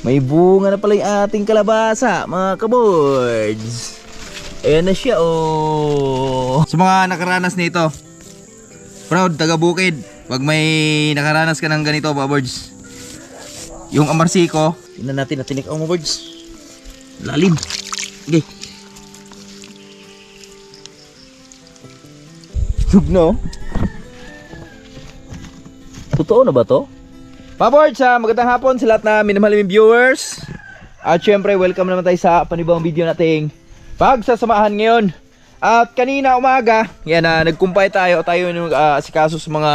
May bunga na pala yung ating kalabasa, mga kaboards. Ayan na siya, oh. Sa mga nakaranas nito, proud, taga Bukid. Pag may nakaranas ka ng ganito, mga boards, yung amarsiko, tingnan natin na tinik, mga boards. Lalim. Okay. No? Totoo na ba to? Pabords, magandang hapon sa lahat na minamahal yung viewers. At syempre, welcome naman tayo sa panibawang video nating pagsasamahan ngayon. At kanina umaga, yan, nagkumpay tayo yung asikaso sa mga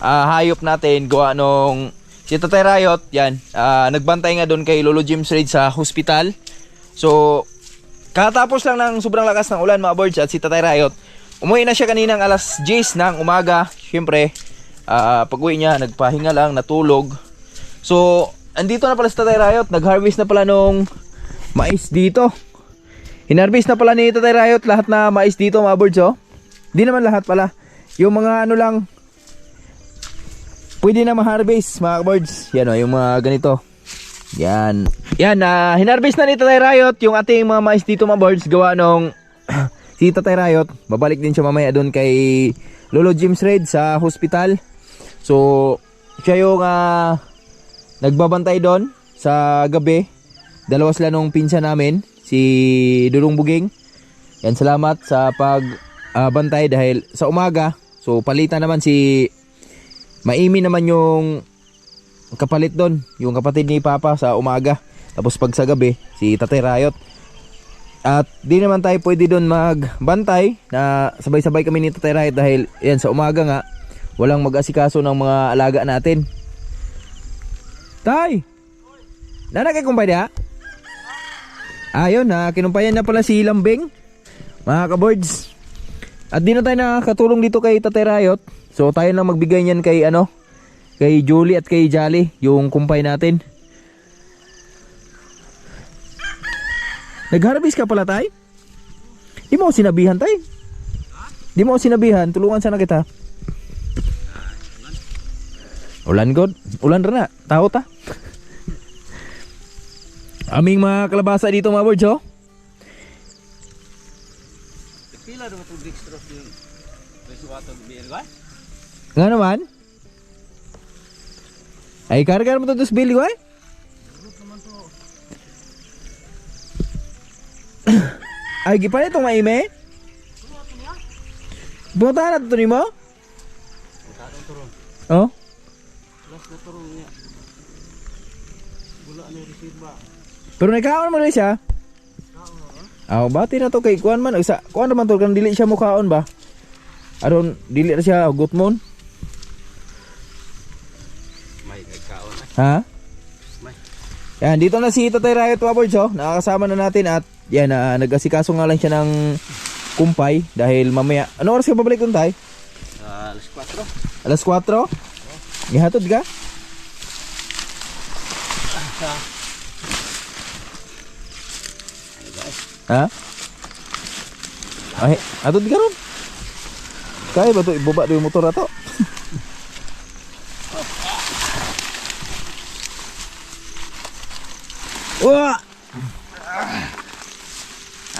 hayop natin. Gawa nung si Tatay Rayot, yan, nagbantay nga doon kay Lolo James Reid sa hospital. So, katapos lang ng sobrang lakas ng ulan, mga boards, at si Tatay Rayot, umuwi na siya kaninang alas 10 ng umaga. Syempre, pag uwi niya, nagpahinga lang, natulog. So, andito na pala si Tatay Rayot. Nag-harvest na pala nung mais dito. Hinarvest na pala ni Tatay Rayot lahat na mais dito, mga birds, oh. Di naman lahat pala. Yung mga ano lang, pwede na ma-harvest, mga birds. Yan, oh, yung mga ganito. Yan. Yan, hinarvest na ni Tatay Rayot yung ating mga mais dito, mga birds. Gawa nung si Tatay Rayot, babalik din siya mamaya doon kay Lolo James Reid sa hospital. So, siya yung nagbabantay doon sa gabi. Dalawa sila nung pinsan namin, si Dulong Buging. Yan, salamat sa pagbantay dahil sa umaga. So, palitan naman si Maimi naman yung kapalit doon, yung kapatid ni Papa sa umaga. Tapos pag sa gabi, si Tatay Rayot. At di naman tayo pwede doon magbantay na sabay-sabay kami ni Tatay Rayot dahil yan, sa umaga nga walang mag-asikaso ng mga alaga natin. Tay! Nanakay kumpay niya? Ayun, kinumpayan na pala si Lambing, mga kaboards. At di na tayo nakakatulong dito kay Tatay Rayot. So tayo lang magbigay niyan kay kay Julie at kay Jolly, yung kumpay natin. Nag-harvest ka pala, Tay? Di mo sinabihan, Tay? Di mo sinabihan, tulungan sana kita. Ulan god, ulan na, tao ta. Aming mga kalabasa dito, mga birds, oh. Pila daw itong dextrose yung resultato ng BLY? Nga naman? Ay, karga mo ito sa Billy, why? Ay, gipala itong maime? Bunta na ito ni mo? Oh? Plus na turong niya. Wala na reserva. Pero nagkaon mo rin siya? Aw, bati na to kay kuan man. Kuan naman to, kan dili siya mukhaon ba? Aron, dili na siya gutmon. May nagkaon na. Ha? May. Yan, dito na si Tatay Rayot, Wabords, oh. Nakakasama na natin at yan, nag-asikaso nga lang siya ng kumpay dahil mamaya. Ano oras ka babalik dun, Tay? Alas 4. Alas 4? Ihatod ka? Ha? Ay, hatod ka ron? Kaya ba ito? Ibaba yung motor na to? Wah!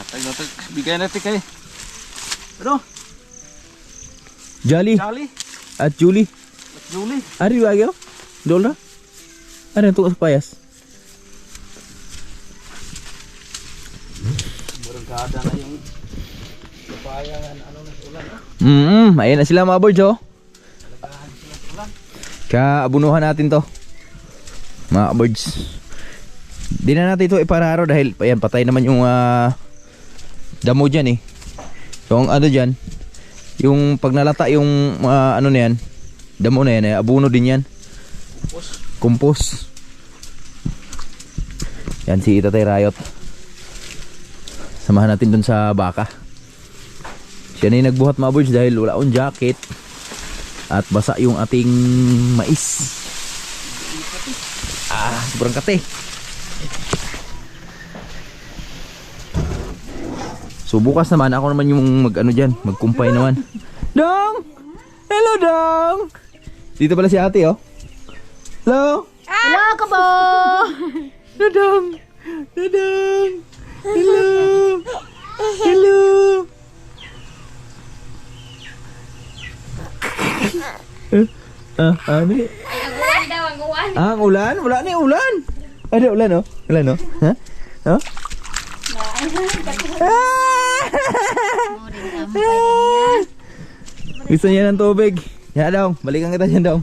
Atag-atag. Bigay natin kayo. Ano? Jolly Charlie? at Julie. At Julie? Ari ba kayo? Doon na? Ano yung tukos payas? Barangkada na yung kapayangan. Ano na ulan, ha? Ayan na sila, mga birds, oh. Talagahan sila sa ulan. Kaabunuhan natin to, mga birds. Di na natin ito ipararo dahil ayan, patay naman yung damo dyan, eh. So ang ano dyan, yung pag nalata yung ano na yan, damo na yan, abuno din yan. Kumpos. Yan si Tatay Rayot. Samahan natin dun sa baka. Siya na yung nagbuhat, mga birds, dahil wala akong jacket at basa yung ating mais. Sobrang kate. So bukas naman ako naman yung mag-ano dyan, magkumpay naman. Dong! Hello, Dong! Dito pala si ate, oh. Hello! Hello, Kabo! Ano eh? Ay, ang uwan daw, ang uwan. Ah, ang ulan? Wala na yung ulan. Ada ulan oh. Ulan oh. Ha? Oh? Gusto niya ng tubig. Yan daw. Balikan kita dyan daw.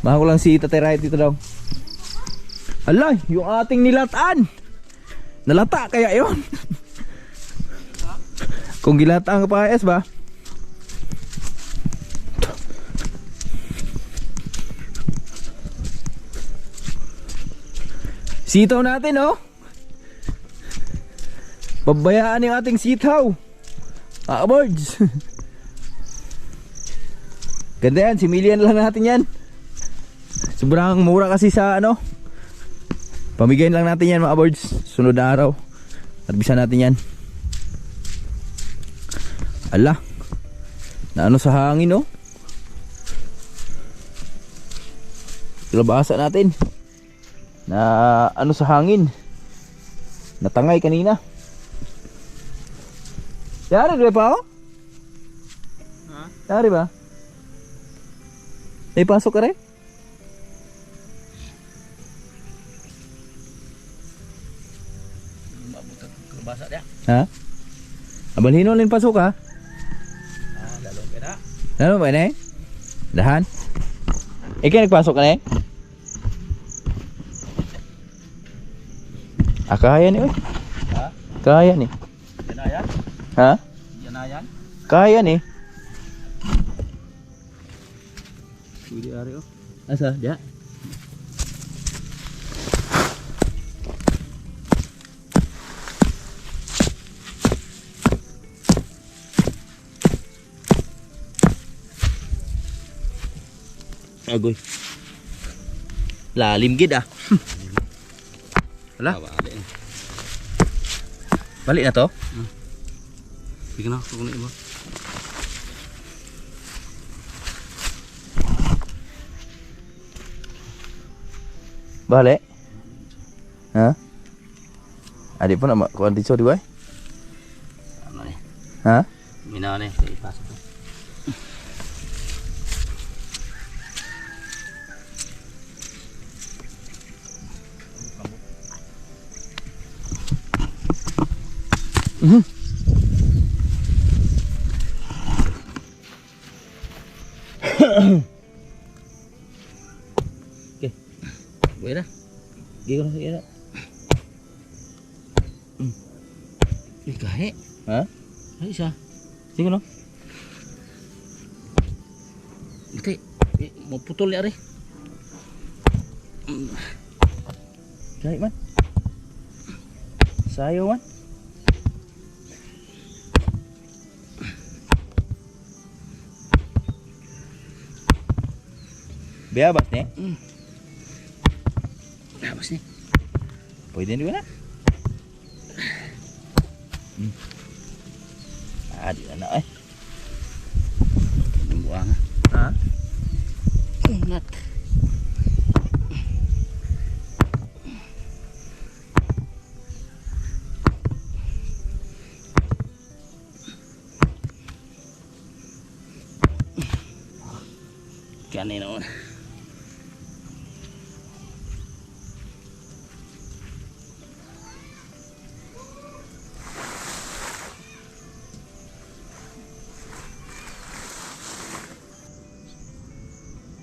Mahal ko lang si Tatay Riot dito daw. Alay, yung ating nilataan. Nalata kaya yon. Kung gilataan ka pa ayos ba? Sitaw natin oh. Pabayaan yung ating sitaw. Birds. Ganda yan, similian lang natin yan. Sobrang mura kasi sa ano. Pamigayin lang natin yan mga birds. Sunod na araw harbisan natin yan. Ala, na ano sa hangin oh. Kilabasa natin. Na ano sa hangin. Natangay kanina. Yari ba pa oh? Ha? Yari ba? May pasok ka rin? Mabutan kalabasa dia. Ha? Abalhino lang pasok ha? Lalong kena. Ano ba na eh? Dahan? Ikaw nagpasok ka na eh? Kaya ni eh. Ha? Kaya ni. Yan ayan. Ha? Yan ayan. Kaya ni. Pwede ari oh. Asa? Diya? Agoy. Lalim gid ah. Wala? Balik. Balik na to? Sige na, kung na iba. Balik? Ha? Adik pun nak kuan tisu di boy? Ano ni? Ha? Mina ni, ipasok to. Okay. Boleh dah. Gigi kau sakit tak? Kahit. Ha? Ay siya. Sige no. Ito, mau putol ya, Ari. Kahit man. Sayo man. Beabas ni? Apa sih? Pwede din na. Di na eh. Buang. Ha? Nat. Kanin naman.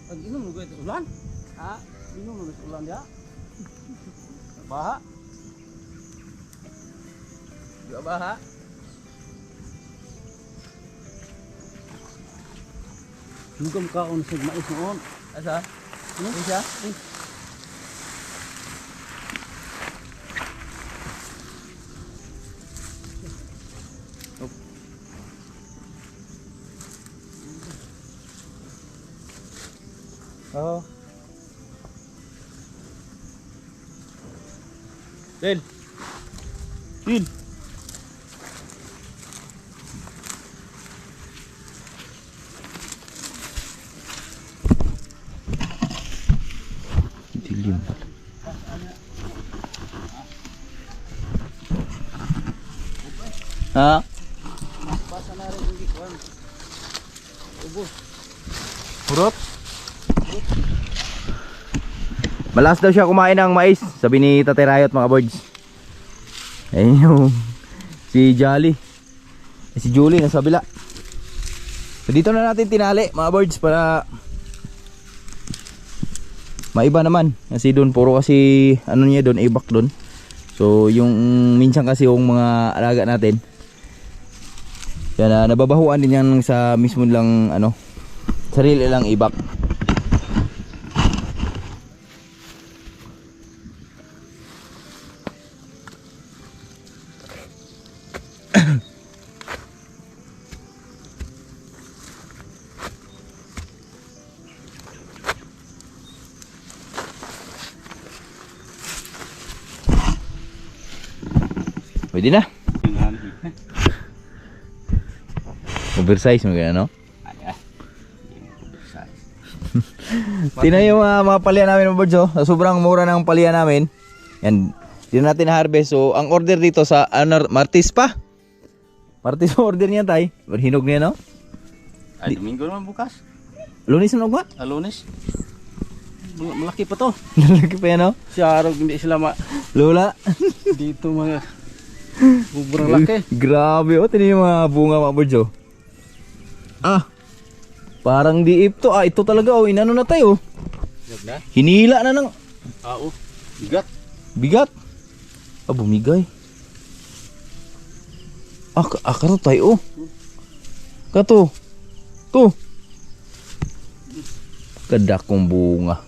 Pag inom mo ito ulan? Ha? Inom mo ito ulan dia? Baha? Juga baha. Hugam kaon sa mais noon. Asa? Ini siya? Oh. Din. Din. Dilim. Ha? Basa na rin yung gikuan. Ubos. Hurot? Malas daw siya kumain ng mais, sabi ni Tatay Rayot mga boards. Ayun yung si Jolly. Si Julie nasa kabila. So dito na natin tinali mga boards para maiba naman. Kasi doon puro kasi ano niya doon, ibak doon. So yung minsan kasi yung mga alaga natin yan, nababahuan din yan sa mismo lang ano, sarili lang ibak. Pwede na. Oversize mo gano'n, no? Tingnan yung mga palian namin mga birds, oh. Sobrang mura ng palian namin. Yan, dito natin harvest. So, ang order dito sa Martis pa. Martis ang order niya, tay. Hinog niya, no? Ay, Domingo naman bukas. Lunes na ba? Lunes. Malaki pa to. Lalaki pa yan, no? Siya araw hindi sila Lola. dito mga sobrang laki. Grabe, oh. Tingnan yung mga bunga mga birds, oh. Ah, parang diip to. Ah, ito talaga, oh. Inano na tayo. Hinila na ng Oo. Bigat. bigat. Ah, bumigay. Kato tayo, oh. Kato. To. Kadakong bunga.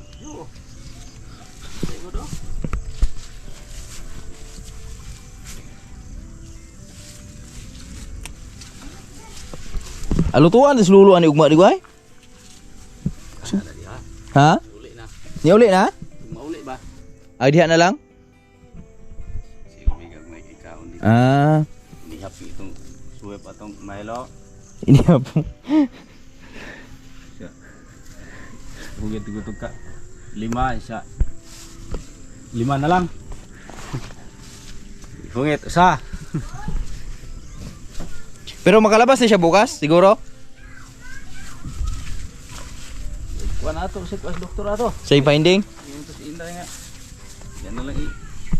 Alutuan, tas luluan ni ugma di guay. Ha? Uli na. Niya uli na? Mauli ba? Ay diha na lang? Sila may gagmay kay kaon dito. Ah, Hindi happy itong suwep atong Milo. ini apa? Bugit gutog ka. 5 isa. 5 na lang. Bugit isa. Pero makalabas na siya bukas, siguro? Kuha na ito, sit as doktor ato. Sa finding? Yung tos inday nga. Yan na lang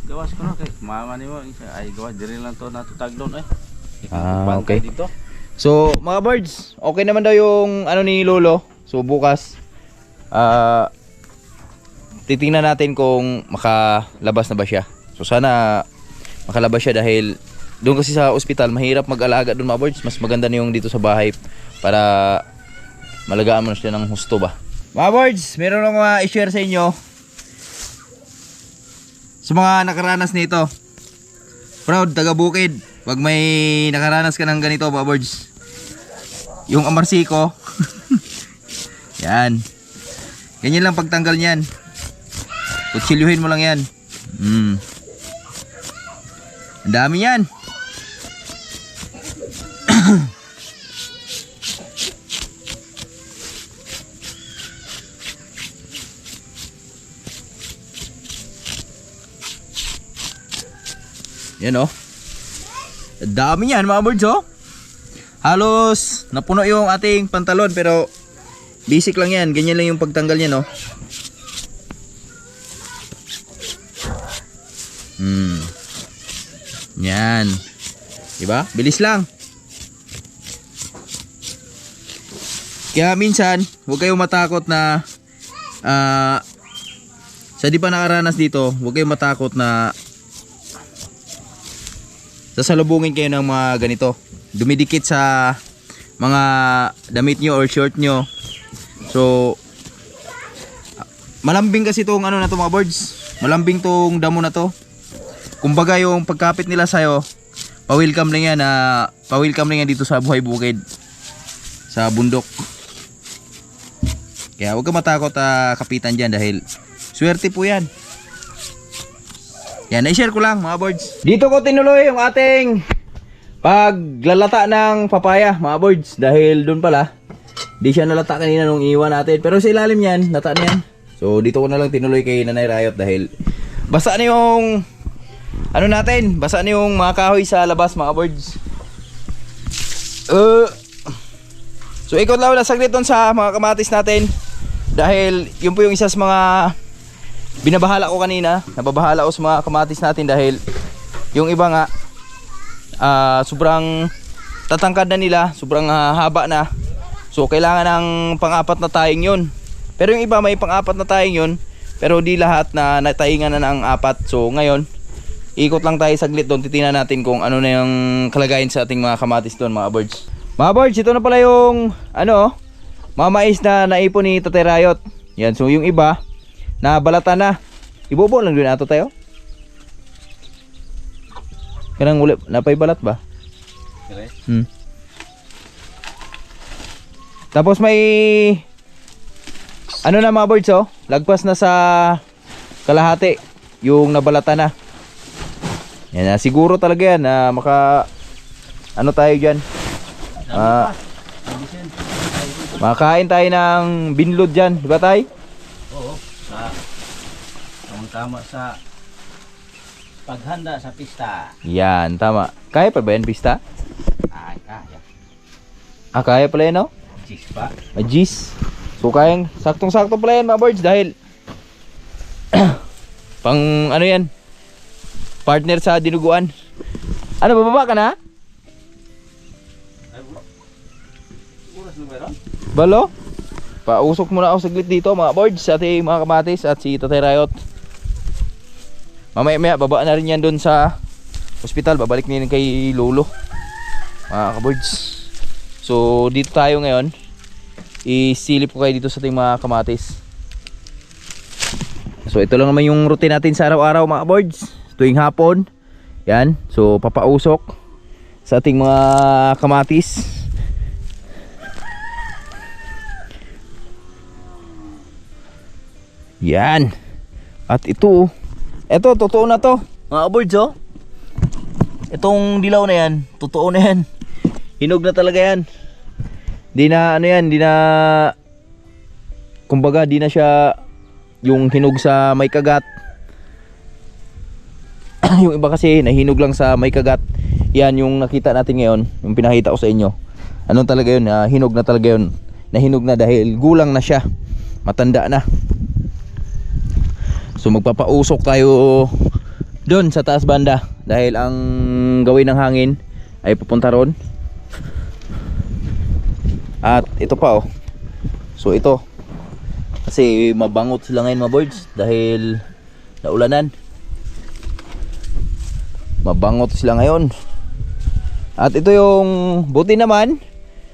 gawas ko na kay mama ni mo isa ay gawas diri lang to natutag doon eh. Okay. Dito. So, mga birds, okay naman daw yung ano ni Lolo. So, bukas titingnan natin kung makalabas na ba siya. So, sana makalabas siya dahil doon kasi sa ospital mahirap mag-alaga doon mga birds. Mas maganda na yung dito sa bahay para malagaan mo na siya ng husto ba. Mga birds, meron akong i-share sa inyo sa mga nakaranas nito. Proud, taga Bukid. Pag may nakaranas ka ng ganito mga birds, yung amarsiko yan, ganyan lang pagtanggal niyan. Kutsilyuhin mo lang yan. Ang dami yan. Yan, oh. Ang dami yan mga birds, oh. Halos napuno yung ating pantalon pero basic lang yan. Ganyan lang yung pagtanggal niya, no. Yan. Diba? Bilis lang. Kaya minsan, huwag kayong matakot na sa di pa nakaranas dito, huwag kayong matakot na sasalubungin kayo ng mga ganito. Dumidikit sa mga damit nyo or short nyo. So, malambing kasi itong ano na to mga birds. Malambing tong damo na to. Kumbaga yung pagkapit nila sa'yo, pa-welcome lang yan, pa-welcome lang yan dito sa Buhay Bukid, sa bundok. Kaya huwag ka matakot kapitan dyan dahil swerte po yan. Yan, na-share ko lang mga birds. Dito ko tinuloy yung ating paglalata ng papaya mga birds. Dahil doon pala, di siya nalata kanina nung iwan natin. Pero sa ilalim yan, lata na yan. So dito ko na lang tinuloy kay Nanay Rayot dahil basa na yung ano natin, basa na yung mga kahoy sa labas mga birds. So ikot lang na saglit doon sa mga kamatis natin. Dahil yun po yung isa sa mga binabahala ko kanina, nababahala ko sa mga kamatis natin dahil yung iba nga sobrang tatangkad na nila, sobrang haba na. So kailangan ng pang-apat na taying yun. Pero yung iba may pang-apat na taying yun, pero di lahat na natayingan na ng apat. So ngayon, ikot lang tayo saglit doon, titingnan natin kung ano na yung kalagayan sa ating mga kamatis doon, mga birds. Mga birds, ito na pala yung mga mais na naipon ni Tatay Rayot. Yan, so yung iba na balatan na. Ibobo lang din ato tayo. Kanang uli, napay balat ba? Tapos may ano na mga birds, lagpas na sa kalahati yung nabalatan na. Yan, siguro talaga yan na ano tayo dyan, makain tayo ng binlod dyan, diba tay? Oo, tama sa paghanda sa pista. Yan, tama. Kaya pa ba yan pista? Ay, kaya. Kaya pala yan, no? Cheese pa. Ajis. So kayang saktong-sakto pala yan mga birds dahil pang ano yan, partner sa dinuguan. Ano, bababa ka na? Oras na meron? Balo? Pausok muna ako saglit dito mga birds sa ating mga kamatis at si Tatay Rayot. Mamaya baba na rin yan doon sa hospital, babalik nila kay Lolo, mga ka-birds. So dito tayo ngayon, isilip ko kayo dito sa ating mga kamatis. So ito lang naman yung routine natin sa araw-araw mga birds, tuwing hapon. Yan, so papausok sa ating mga kamatis. Yan. At ito totoo na to mga birds, itong dilaw na yan, totoo na yan, hinog na talaga yan. Di na kumbaga di na siya yung hinog sa may kagat. Yung iba kasi nahinog lang sa may kagat. Yan yung nakita natin ngayon, yung pinakita ko sa inyo. Ano talaga yun, hinog na talaga yun. Nahinog na dahil gulang na siya, matanda na. So magpapausok tayo doon sa taas banda dahil ang gawin ng hangin ay pupunta ron. At ito pa so ito kasi mabangot sila ngayon mga birds dahil naulanan. Mabangot sila ngayon. At ito yung buti naman.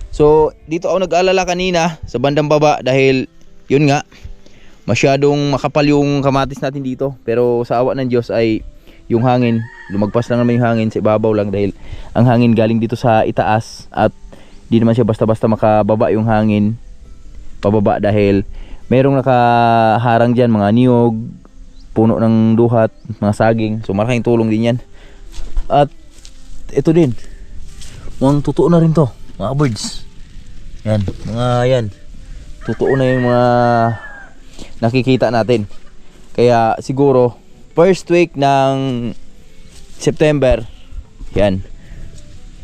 So dito ako nag-alala kanina sa bandang baba dahil yun nga, masyadong makapal yung kamatis natin dito. Pero sa awa ng Diyos ay yung hangin, lumagpas lang naman yung hangin sa ibabaw lang dahil ang hangin galing dito sa itaas at di naman siya basta-basta makababa yung hangin pababa dahil merong nakaharang dyan, mga niyog, puno ng duhat, mga saging. So malaking tulong din yan. At ito din, mukhang totoo na rin to mga birds. Yan, mga yan, totoo na yung mga nakikita natin. Kaya siguro first week ng September, yan.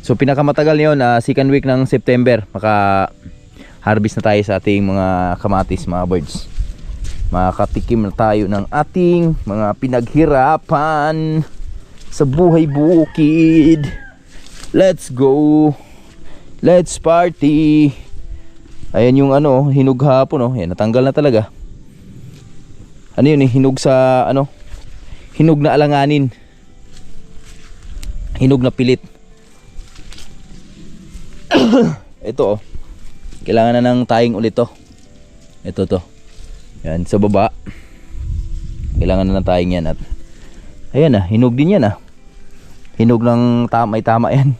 So pinakamatagal niyon second week ng September maka harvest na tayo sa ating mga kamatis mga birds. Makatikim na tayo ng ating mga pinaghirapan sa buhay bukid. Let's go. Let's party. Ayan yung hinog hapon, yan, natanggal na talaga. Ano yun, hinog sa hinog na alanganin, hinog na pilit. Ito kailangan na ng taying ulit to. Ito to, yan sa baba, kailangan na ng taying yan. At ayan hinog din yan hinog ng may tama yan.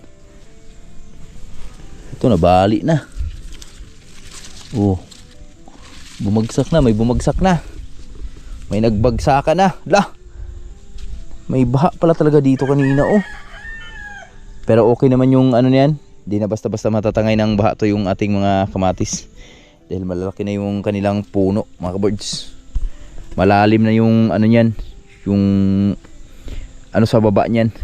Ito nabali na. Bumagsak na, may bumagsak na. May nagbagsakan na. May baha pala talaga dito kanina Pero okay naman yung niyan. Di na basta-basta matatangay ng baha to yung ating mga kamatis. Dahil malalaki na yung kanilang puno mga birds. Malalim na yung niyan. Yung sa baba niyan.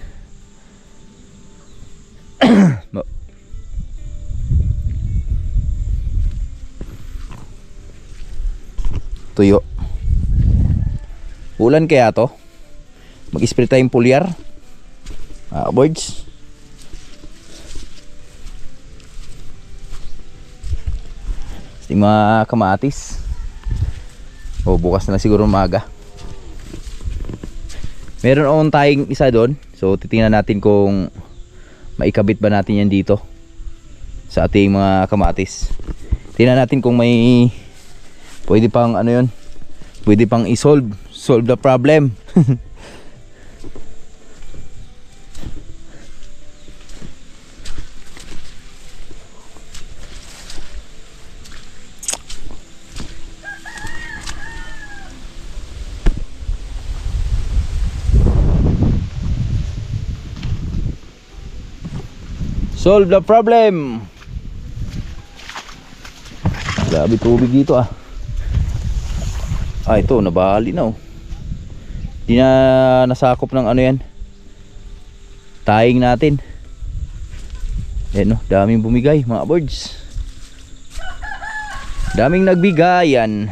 Tuyo. Ulan kaya to? Mag-spray tayong pulyar. Birds. Yung mga kamatis. Bukas na lang siguro umaga. Meron akong tayong isa doon. So titingnan natin kung maikabit ba natin yan dito sa ating mga kamatis. Tingnan natin kung may pwede pang ano yun, pwede pang solve the problem. Solve the problem. Grabe tubig dito ah. Ito nabali na oh. Di na nasakop ng ano yan, taying natin. Ayan oh, daming bumigay mga birds. Daming nagbigayan.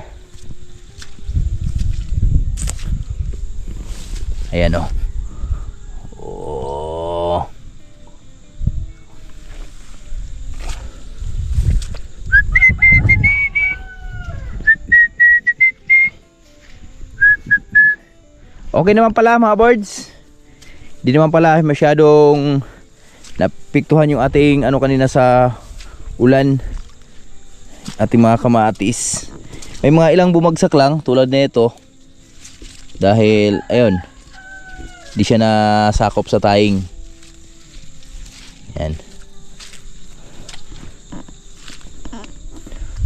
Ayan oh. Okay naman pala mga birds. Di naman pala masyadong napiktuhan yung ating ano kanina sa ulan. Ating mga kamatis. May mga ilang bumagsak lang tulad nito. Dahil ayun, di siya nasakop sa taying. Yan.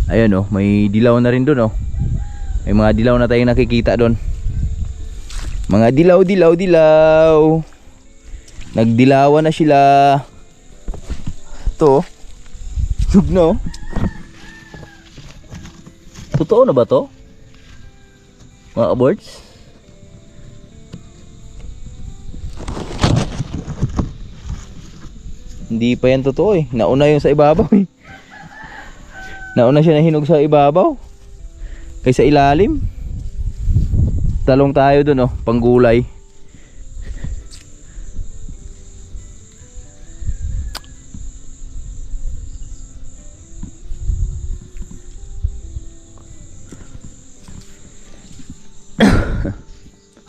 Ayun oh, may dilaw na rin doon oh. May mga dilaw na tayong nakikita doon. Mga dilaw. Nagdilawan na sila. Ito. Sugno. Totoo na ba to? Mga birds? Hindi pa yan totoo eh. Nauna yung sa ibabaw eh. Nauna siya nahinog sa ibabaw kaysa ilalim. Talong tayo dun oh, panggulay.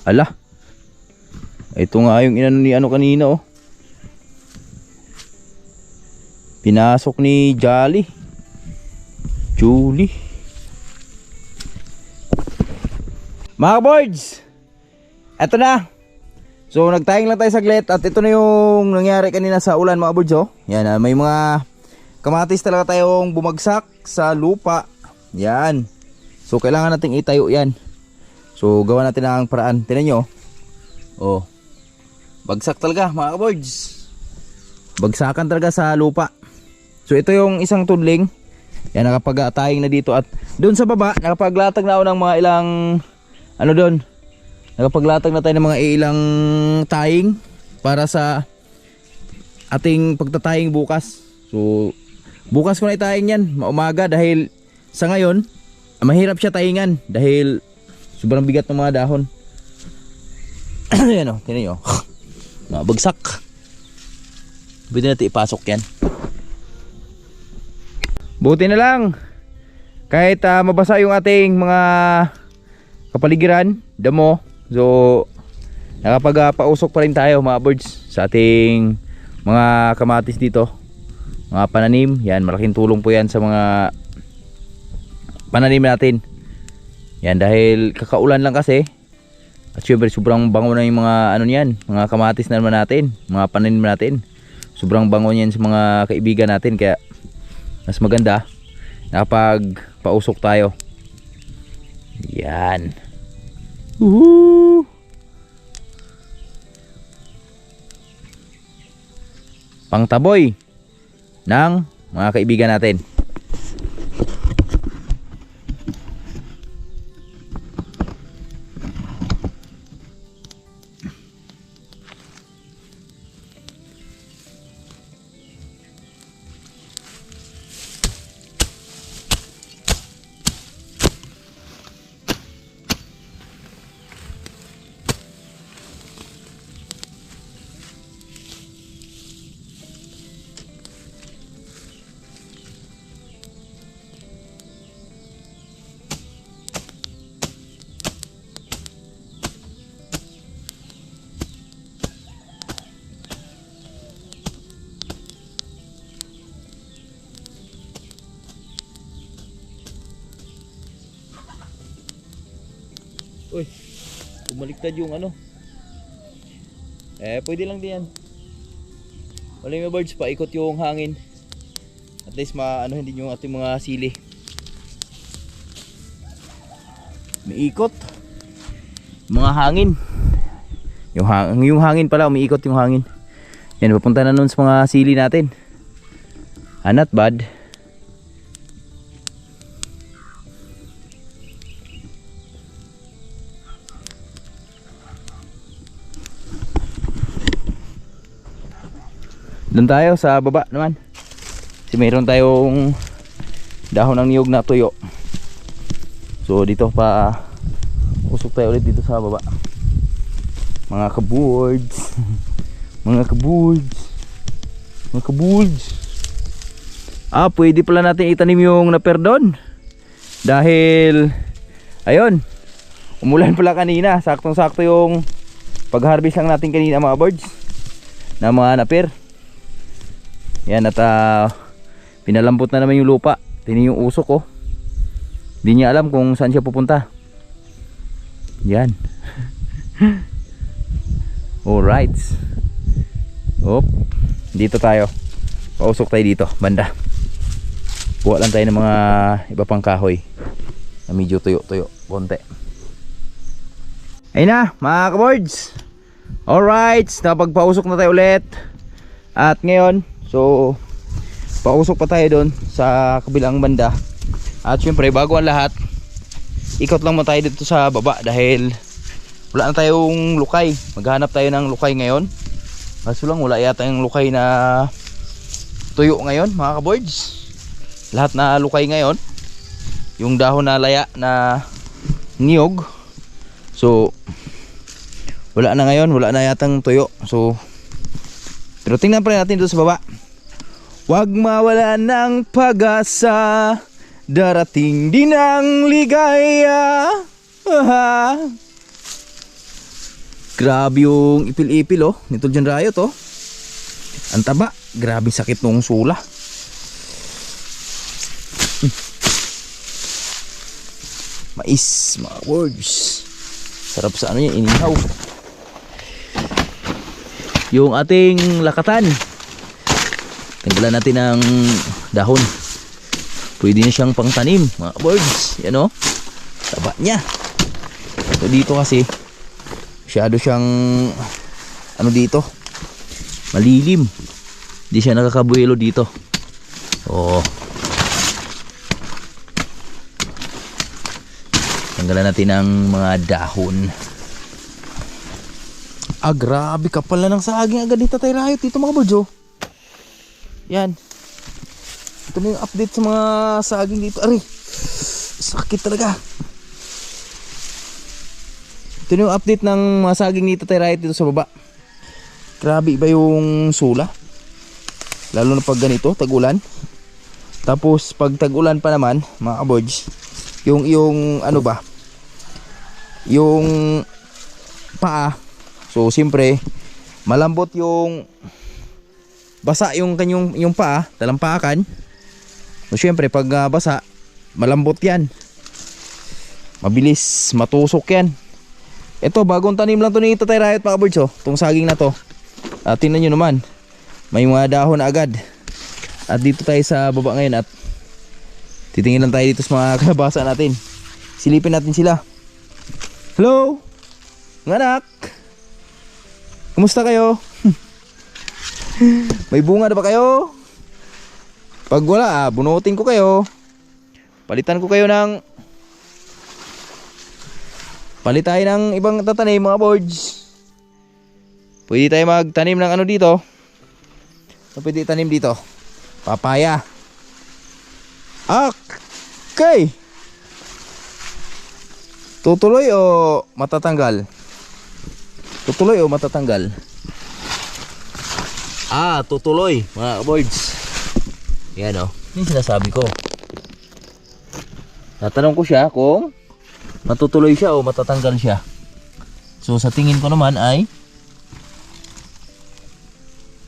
Ala. Ito nga yung inano ni ano kanina oh. Pinasok ni Julie. Mga birds, eto na. So nagtaying lang tayo saglit. At ito na yung nangyari kanina sa ulan mga birds oh. Yan, may mga kamatis talaga tayong bumagsak sa lupa. Yan. So kailangan nating itayo yan. So gawa natin ang paraan. Tingnan nyo oh. Bagsak talaga mga birds. Bagsakan talaga sa lupa. So ito yung isang tudling. Yan, nakapag-taying na dito. At doon sa baba nakapaglatag na ako ng mga ilang ano doon, nakapaglatag na tayo ng mga ilang taying para sa ating pagtataying bukas. So bukas ko na itaying yan maumaga dahil sa ngayon mahirap siya tayingan dahil sobrang bigat ng mga dahon. Ayan o, tinan nyo mabagsak. Pwede natin ipasok yan. Buti na lang kahit mabasa yung ating mga kapaligiran, damo. So nakapag-pausok pa rin tayo mga birds sa ating mga kamatis dito, mga pananim. Yan, malaking tulong po yan sa mga pananim natin. Yan, dahil kakaulan lang kasi. At syempre sobrang bango na yung mga ano niyan, mga kamatis na naman natin, mga pananim natin. Sobrang bango niyan sa mga kaibigan natin. Kaya mas maganda nakapag-pausok tayo. Yan. Pangtaboy ng mga kaibigan natin. Uy, bumaliktad yung ano. Pwede lang din yan. Wala yung birds, paikot yung hangin. At least maano hindi yung ating mga sili. May ikot. Mga hangin. Yung hangin pala, umiikot yung hangin. Yan, papunta na nun sa mga sili natin. Not bad. Doon tayo sa baba naman. Kasi mayroon tayong dahon ng niyog na tuyo. So dito pa usok tayo ulit dito sa baba. Mga kaboards. Mga kaboards. Mga kaboards. Pwede pala natin itanim yung naperdon. Dahil ayun, umulan pala kanina. Saktong sakto yung pag-harvest lang natin kanina mga birds na mga naper. Yan, at pinalambot na naman yung lupa. Tingnan yung usok oh. Hindi niya alam kung saan siya pupunta. Yan. Alright. Dito tayo. Pausok tayo dito, banda. Kuha lang tayo ng mga iba pang kahoy na medyo tuyo-tuyo, konti. Ayun na, mga kaboards. Alright, napagpausok na tayo ulit. At ngayon, so pausok pa tayo doon sa kabilang banda. At syempre bago ang lahat, ikot lang mo tayo dito sa baba dahil wala na tayong lukay. Maghanap tayo ng lukay ngayon. Kaso lang wala yata yung lukay na tuyo ngayon mga kaboards. Lahat na lukay ngayon yung dahon na laya na niyog. So wala na ngayon, wala na yatang tuyo. So pero tingnan pa rin natin dito sa baba. Huwag mawala ng pag-asa, darating din ang ligaya. Grabe yung ipil-ipil oh, nito dyan Riot oh. Ang taba, grabe sakit nung sula. Mais, mga words. Sarap sa ano yan, inihaw. Yung ating lakatan, tanggalan natin ng dahon. Pwede na siyang pangtanim mga birds. Yan o, taba niya. So dito kasi masyado siyang ano dito, malilim. Hindi siya nakakabuelo dito. Tanggalan natin ng mga dahon. Grabe kapal na ng saging agad dito tayo Riot dito mga birds oh. Yan. Ito na yung update sa mga saging dito. Aray, sakit talaga. Ito na yung update ng mga saging dito tayo Riot dito sa baba. Grabe iba yung sula. Lalo na pag ganito, tag-ulan. Tapos pag tag-ulan pa naman mga birds, yung ano ba, yung paa. So siyempre malambot yung basa yung kanyang yung paa, talampakan. So siyempre pag basa, malambot yan. Mabilis matusok yan. Ito bagong tanim lang to ni Tatay Riot mga birds oh, tong saging na to. Tingnan nyo naman, may mga dahon na agad. At dito tayo sa baba ngayon at titingin lang tayo dito sa mga kalabasa natin. Silipin natin sila. Hello mga anak, kumusta kayo? May bunga na ba kayo? Pag wala bunutin ko kayo. Palitan tayo ng ibang tatanim mga birds. Pwede tayo magtanim ng ano dito. So, pwede tanim dito, papaya. Okay. Tutuloy o matatanggal? Tutuloy o matatanggal? Tutuloy mga birds. Yan o, yung sinasabi ko. Tatanong ko siya kung matutuloy siya o matatanggal siya. So sa tingin ko naman ay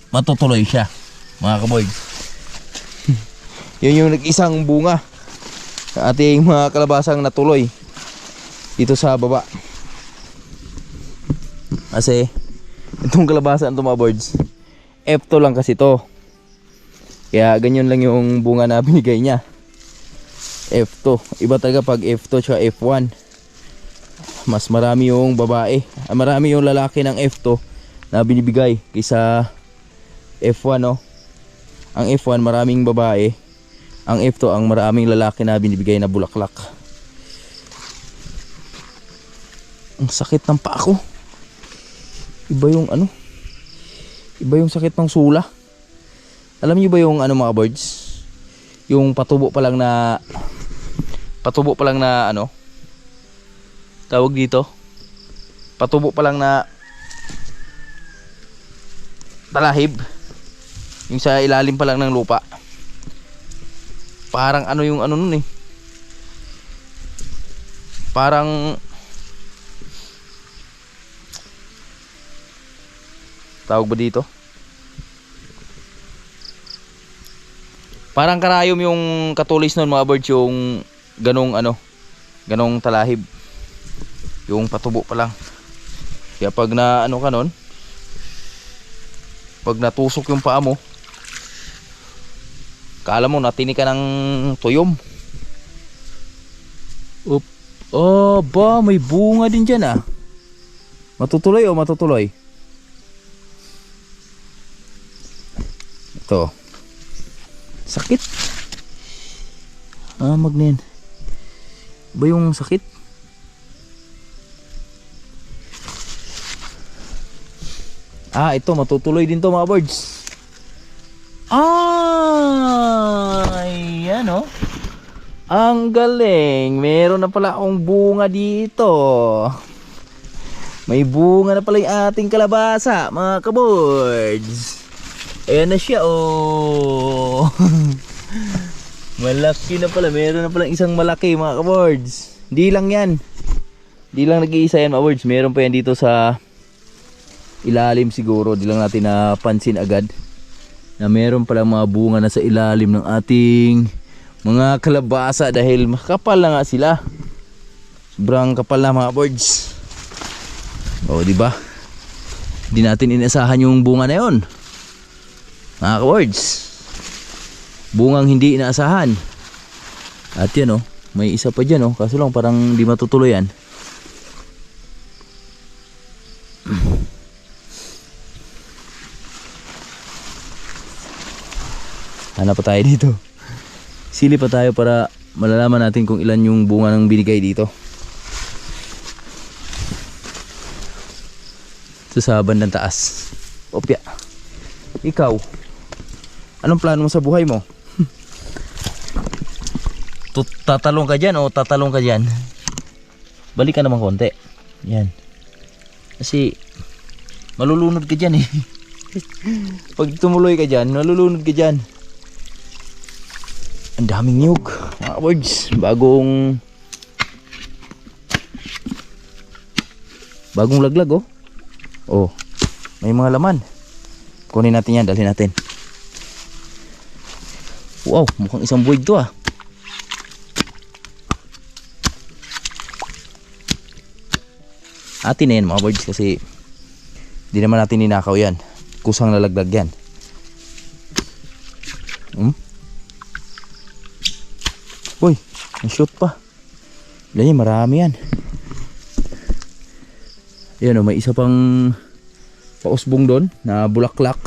matutuloy siya mga kaboys. Yun yung nag-isang bunga sa ating mga kalabasang natuloy dito sa baba. Kasi itong kalabasa to mga birds, F2 lang kasi to. Kaya ganyan lang yung bunga na binigay niya. F2. Iba talaga pag F2 tsaka F1. Mas marami yung babae. Marami yung lalaki ng F2 na binibigay kaysa F1, no? Ang F1 maraming babae. Ang F2 ang maraming lalaki na binibigay na bulaklak. Ang sakit ng paa ko. Iba yung ano? Iba yung sakit ng sula. Alam niyo ba yung ano mga birds? Yung patubo pa lang na ano? Tawag dito? Patubo pa lang na talahib. Yung sa ilalim pa lang ng lupa. Parang ano yung ano nun eh. Parang tawag ba dito? Parang karayom yung katulis nun mga birds, yung ganong ano, ganong talahib. Yung patubo pa lang. Kaya pag na ano ka nun, pag natusok yung paa mo, kala mo natini ka ng tuyom. Oh ba, may bunga din dyan ah. Matutuloy o matutuloy? Ito. Sakit. Magnen. Ba yung sakit? Ito matutuloy din to mga birds. Ayan oh. Ang galing. Meron na pala akong bunga dito. May bunga na pala yung ating kalabasa mga kabirds. Ayan na siya oh. Malaki na pala. Meron na pala isang malaki mga kabirds. Hindi lang yan. Hindi lang nag-iisa yan mga birds. Meron pa yan dito sa ilalim siguro. Di lang natin napansin agad na meron pala mga bunga na sa ilalim ng ating mga kalabasa dahil makapal na nga sila. Sobrang kapal na mga birds. O di ba? Hindi natin inasahan yung bunga na yon. Mga ka-birds, bungang hindi inaasahan. At yan oh, may isa pa dyan oh, kaso lang parang di matutuloy yan. Hanap pa tayo dito. Sili pa tayo para malalaman natin kung ilan yung bunga ng binigay dito. Ito sa bandang taas. Opya. Ikaw, anong plano mo sa buhay mo? Tatalong ka dyan o tatalong ka dyan? Balik ka naman konti. Yan. Kasi malulunod ka dyan eh. Pag tumuloy ka dyan, malulunod ka dyan. Ang daming niyog mga birds. Bagong laglag oh. Oh, may mga laman. Kunin natin yan, dalhin natin. Wow, mukhang isang buwig to ah. Atin na yan mga birds kasi di naman natin ninakaw yan. Kusang nalaglag yan. Uy, na-shoot pa. Yan, marami yan. Yan o, may isa pang pausbong doon na bulaklak.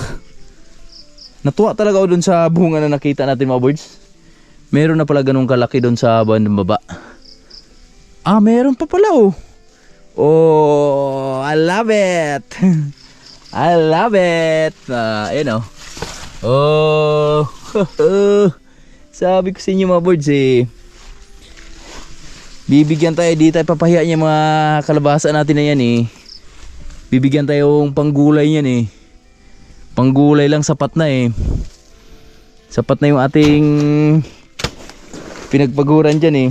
Natuwa talaga ako doon sa bunga na nakita natin mga birds. Meron na pala ganun kalaki doon sa bandang baba. Meron pa pala oh. Oh, I love it. I love it. Ayan oh. Oh. Sabi ko sa inyo mga birds eh. Bibigyan tayo, di tayo papahiya niya mga kalabasa natin na yan eh. Bibigyan tayong panggulay niyan eh. Panggulay lang sapat na eh. Sapat na yung ating pinagpaguran dyan eh.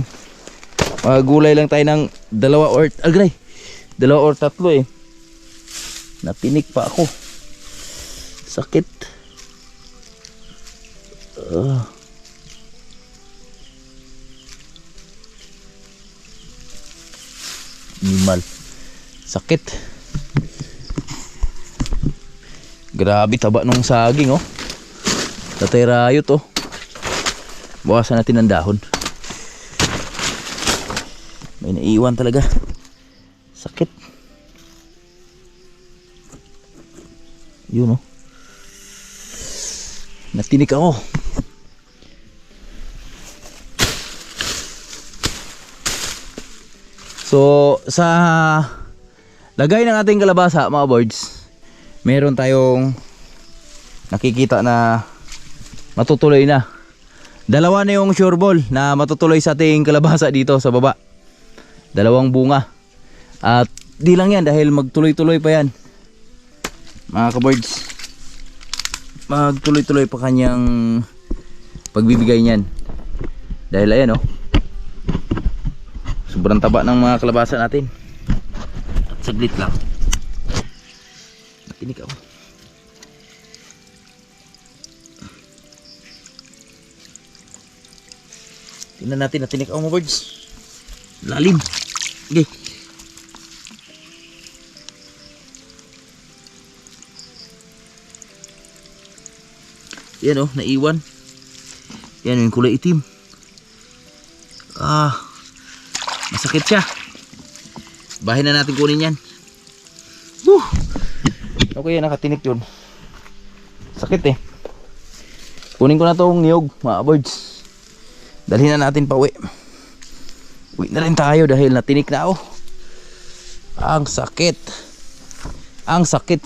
Gulay lang tayo ng 2 or 2 or 3 eh. Napinik pa ako. Sakit. Minimal. Sakit. Grabe taba nung saging oh. Tatay Rayot oh. Bawasan natin ng dahon. May naiwan talaga. Sakit. Yun oh. Natinik ako. So sa lagay ng ating kalabasa mga birds, meron tayong nakikita na matutuloy na. Dalawa na yung sure ball na matutuloy sa ating kalabasa dito sa baba. Dalawang bunga. At di lang yan dahil magtuloy-tuloy pa yan. Mga ka-birds, magtuloy-tuloy pa kanyang pagbibigay niyan. Dahil ayan oh. Sobrang taba ng mga kalabasa natin. At saglit lang. Natinig ako. Tingnan natin, natinig ako mga birds. Lalim. Okay. Yan oh, naiwan. Yan yung kulay itim. Masakit siya. Bahin na natin kunin yan. Okay, nakatinik yun. Sakit eh. Kunin ko na tong niyog mga birds. Dalhin na natin pa uwi. Uwi na rin tayo dahil natinik na ako. Ang sakit. Ang sakit.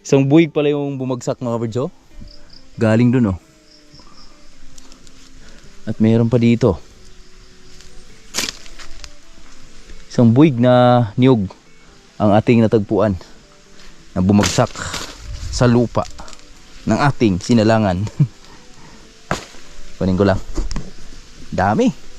Isang buwig pala yung bumagsak mga birds oh. Galing dun oh. At mayroon pa dito. Isang buwig na niyog ang ating natagpuan na bumagsak sa lupa ng ating sinalangan. Kunin ko lang. Dami.